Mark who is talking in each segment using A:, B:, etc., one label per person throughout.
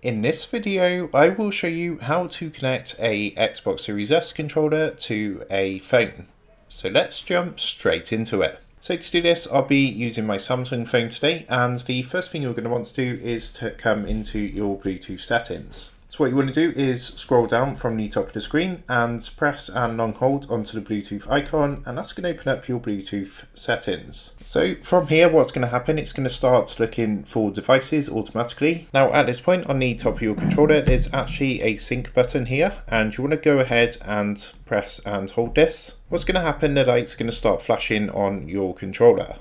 A: In this video, I will show you how to connect a Xbox Series S controller to a phone. So let's jump straight into it. So to do this, I'll be using my Samsung phone today, and the first thing you're going to want to do is to come into your Bluetooth settings. So what you want to do is scroll down from the top of the screen and press and long hold onto the Bluetooth icon, and that's going to open up your Bluetooth settings. So from here, what's going to happen, it's going to start looking for devices automatically. Now at this point on the top of your controller, there's actually a sync button here, and you want to go ahead and press and hold this. What's going to happen, the light's going to start flashing on your controller.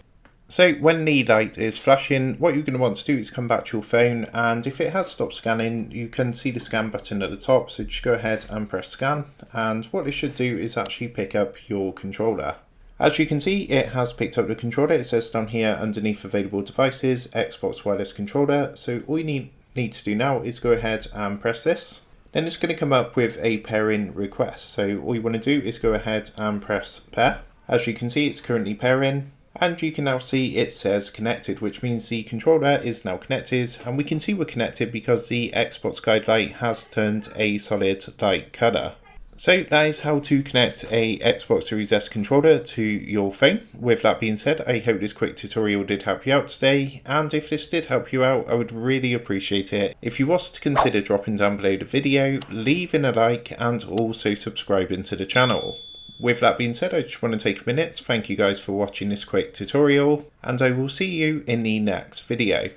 A: So when the light is flashing, what you're going to want to do is come back to your phone, and if it has stopped scanning, you can see the scan button at the top, so just go ahead and press scan, and what this should do is actually pick up your controller. As you can see, it has picked up the controller. It says down here underneath available devices, Xbox wireless controller. So all you need to do now is go ahead and press this. Then it's going to come up with a pairing request. So all you want to do is go ahead and press pair. As you can see, it's currently pairing. And you can now see it says connected, which means the controller is now connected, and we can see we're connected because the Xbox guide light has turned a solid light colour. So that is how to connect a Xbox Series S controller to your phone. With that being said, I hope this quick tutorial did help you out today, and if this did help you out, I would really appreciate it if you was to consider dropping down below the video, leaving a like, and also subscribing to the channel. With that being said, I just want to take a minute to thank you guys for watching this quick tutorial, and I will see you in the next video.